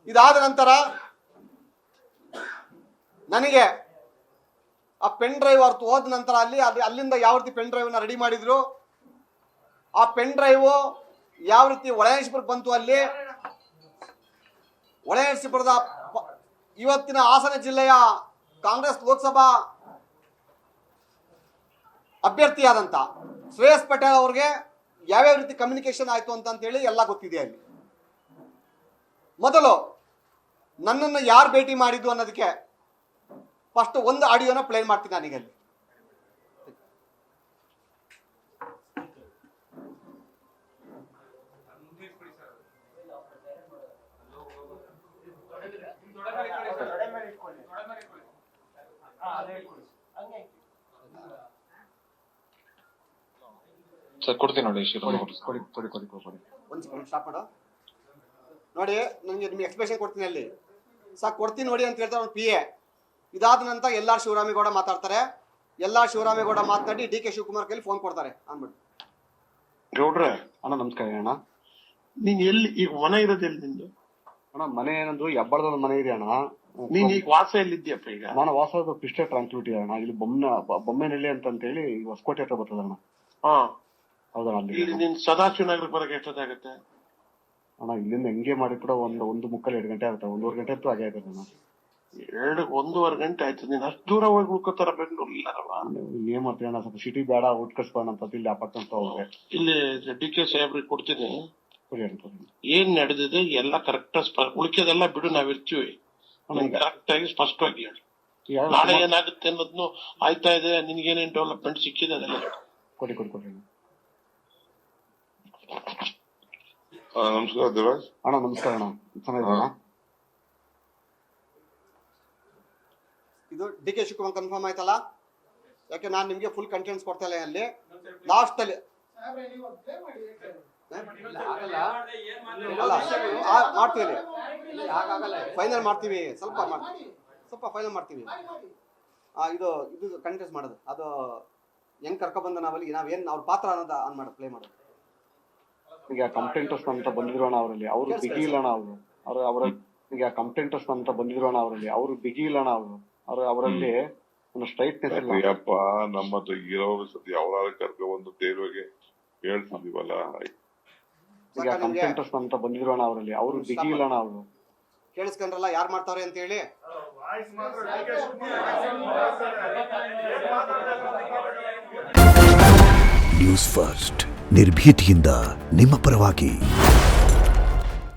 ಇದಾದ ನಂತರ ನನಗೆ ಆ ಪೆನ್ ಡ್ರೈವ್ ಅರ್ಥ ಹೋದ ನಂತರ ಅಲ್ಲಿಂದ ಯಾವ ರೀತಿ ಪೆನ್ ಡ್ರೈವ್ನ ರೆಡಿ ಮಾಡಿದ್ರು, ಆ ಪೆನ್ ಡ್ರೈವ್ ಯಾವ ರೀತಿ ಹೊಳೆನರಸೀಪುರಕ್ಕೆ ಬಂತು, ಅಲ್ಲಿ ಹೊಳೆನರಸೀಪುರದ ಇವತ್ತಿನ ಹಾಸನ ಜಿಲ್ಲೆಯ ಕಾಂಗ್ರೆಸ್ ಲೋಕಸಭಾ ಅಭ್ಯರ್ಥಿಯಾದಂಥ ಶ್ರೇಯಸ್ ಪಟೇಲ್ ಅವ್ರಿಗೆ ಯಾವ್ಯಾವ ರೀತಿ ಕಮ್ಯುನಿಕೇಶನ್ ಆಯಿತು ಅಂತೇಳಿ ಎಲ್ಲ ಗೊತ್ತಿದೆ. ಅಲ್ಲಿ ಮೊದಲು ನನ್ನನ್ನು ಯಾರು ಭೇಟಿ ಮಾಡಿದ್ದು ಅನ್ನೋದಕ್ಕೆ ಫಸ್ಟ್ ಒಂದು ಆಡಿಯೋನ ಪ್ಲೇ ಮಾಡ್ತೀನಿ ನಾನೀಗ. ಅಲ್ಲಿ ಕೊಡ್ತೀನಿ ನೋಡಿ, ಒಂದು ಸೆಕೆಂಡ್ ಸ್ಟಾಪ್ ಮಾಡು. ನೋಡಿ, ನನಗೆ ನಿಮ್ಗೆ ಎಕ್ಸ್ಪ್ರೆಷನ್ ಕೊಡ್ತೀನಿ. ಅಲ್ಲಿ ಸಾಕು ಕೊಡ್ತೀನಿ ನೋಡಿ ಅಂತ ಹೇಳ್ತಾರೆ ಒಂದು PA. ಇದಾದ ನಂತರ ಎಲ್ಲಾರ್ ಶಿವರಾಮೇಗೌಡ ಮಾತಾಡ್ತಾರೆ. ಎಲ್ಲಾರ್ ಶಿವರಾಮೇಗೌಡ ಮಾತನಾಡಿ DK ಶಿವಕುಮಾರ್ ಕೈಲಿ ಫೋನ್ ಕೊಡ್ತಾರೆ ಅಂದ್ಬಿಟ್ಟು. ಗೌಡ್ರೆ ಅಣ್ಣ ನಮಸ್ಕಾರ ಅಣ್ಣ. ನೀನ್ ಎಲ್ಲಿ ಈಗ ಮನೆ ಇರೋದು ಎಲ್ಲಿ ನಿಂದು? ಅಣ್ಣ ಮನೆ ಏನಂದ್ರು ಹೆಬ್ಬಳದ ಮನೆ ಇದೆ ಅಣ್ಣ. ನೀನ್ ಈಗ ವಾಸ ಎಲ್ಲಿದ್ಯಪ್ಪ? ಈಗ ನಾನು ವಾಸದ ಪಿಸ್ಟೆ ಟ್ರಾನ್ಸ್ಪಿಟಿ ಅಣ್ಣ. ಇಲ್ಲಿ ಬೊಮ್ಮೆನಹಳ್ಳಿ ಅಂತ ಹೇಳಿ ಹೊಸಕೋಟೆ ಹತ್ರ ಬರ್ತದ ಅಣ್ಣ. ಹಾ ಹೌದಣ್ಣ. ಅಲ್ಲಿ ಇಲ್ಲಿ ನೀನ್ ಸದಾಶಿವನಗರಕ್ಕೆ ಬರಕ್ಕೆ ಎಷ್ಟೊತ್ತಾಗತ್ತೆ ಅಣ್ಣ? ಇಲ್ಲಿಂದ ಹೆಂಗೆ ಮಾಡಿ ಕೂಡ ಒಂದು ಮುಕ್ಕಲ್ 2 ಗಂಟೆ ಆಗುತ್ತೆ. 1.5 ಗಂಟೆ ಅಂತೂ ಆಗೇ ಆಗುತ್ತೆ ಅಣ್ಣ. 1.5 ಗಂಟೆ ಆಯ್ತು. ನೀನ್ ಅಷ್ಟು ದೂರ ಹೋಗಿ ಉಳ್ಕೋತಾರ ಬೆಂಗಳೂರು ಇಲ್ಲಾರಲ್ಲ? ಏನ್ ಮಾಡ್ತೀವಿ ಅಣ್ಣ, ಸ್ವಲ್ಪ ಸಿಟಿ ಬೇಡ, ಊಟ ಕಳ್ಸ್ಬೋಣ ಅಂತ ಇಲ್ಲಿ ಅಪಾರ್ಟ್ಮೆಂಟ್ ಹೋಗ್ರೆ ಇಲ್ಲಿ DK ಸಾಹೇಬ್ರಿಗೆ ಕೊಡ್ತೀನಿ. ಕೊಡಿ ಅಂತ ಏನ್ ನಡೆದಿದೆ ಎಲ್ಲ ಕರೆಕ್ಟ್ ಉಳಿಕೆದೆಲ್ಲ ಬಿಡು, ನಾವಿರ್ತೀವಿ. ಕರೆಕ್ಟ್ ಆಗಿ ಸ್ಪಷ್ಟವಾಗಿ ಹೇಳಿ. ನಾಳೆ ಏನಾಗುತ್ತೆ ಅನ್ನೋದ್ನು ಆಯ್ತಾ ಇದೆ, ನಿನ್ಗೇನೇನ್ ಡೆವಲಪ್ಮೆಂಟ್ ಸಿಕ್ಕಿದೆ ಅದೆಲ್ಲ ಕೊಡಿ. ನಮಸ್ಕಾರ ದೇವರಾಜ್ ಅಣ್ಣ. ನಮಸ್ಕಾರ ಅಣ್ಣ, ಚೆನ್ನಾಗಿದ್ದೀರಾ? ಇದು DK ಶಿವಕುಮಾರ್ ಕನ್ಫರ್ಮ್ ಆಯ್ತಲ್ಲ? ಯಾಕೆ ನಾನು ನಿಮ್ಗೆ ಫುಲ್ ಕಂಟೆಂಟ್ಸ್ ಕೊಡ್ತಾ ಇಲ್ಲ. ಅಲ್ಲಿ ಲಾಸ್ಟ್ ಅಲ್ಲಿ ಮಾಡ್ತೀವಿ, ಫೈನಲ್ ಮಾಡ್ತೀವಿ, ಸ್ವಲ್ಪ ಫೈನಲ್ ಮಾಡ್ತೀವಿ. ಇದು ಕಂಟೆಂಟ್ಸ್ ಮಾಡೋದು ಅದು ಹೆಂಗ್ ಕರ್ಕೊ ಬಂದ ನಾವೇನ್ ಅವ್ರ ಪಾತ್ರ ಅನ್ನೋದು ಮಾಡೋದು, ಪ್ಲೇ ಮಾಡೋದು. ಈಗ ಕಂಪ್ಲೇಂಟರ್ಸ್ ಅಂತ ಬಂದಿದ್ರು ಅಣ್ಣ, ಅವರಲ್ಲಿ ಅವ್ರು ಬಿಗಿ ಇಲ್ಲ ಅಣ್ಣ. ಅವರ ಈಗ ಕಂಪ್ಲೇಂಟರ್ಸ್ ಅಂತ ಬಂದಿದ್ರು ಅಣ್ಣ, ಅವರಲ್ಲಿ ಅವ್ರು ಬಿಗಿ ಇಲ್ಲ ಅಣ್ಣ. ಅವರಲ್ಲಿ ಒಂದು ಸ್ಟ್ರೈಟ್ನೆಸ್ ಇಲ್ಲ. ಅಯ್ಯಪ್ಪ, ನಮ್ಮದು ಇರೋ ಸತಿ ಅವರ ಕರ್ಕೊಂಡ್ಬಂದು ತೇರುವಾಗೆ ಹೇಳ್ತಿದೀವಲ್ಲ. ಈಗ ಕಂಪ್ಲೇಂಟರ್ಸ್ ಅಂತ ಬಂದಿದ್ರು ಅಣ್ಣ, ಅವರಲ್ಲಿ ಅವ್ರು ಬಿಗಿ ಇಲ್ಲ ಅಣ್ಣ. ಅವರು ಕೇಳಿಸ್ಕೊಂಡ್ರಲ್ಲ ಯಾರು ಮಾಡ್ತಾವ್ರೆ ಅಂತ ಹೇಳಿ. ನ್ಯೂಸ್ ಫಸ್ಟ್ ನಿರ್ಭೀತಿಯಿಂದ ನಿಮ್ಮ ಪರವಾಗಿ.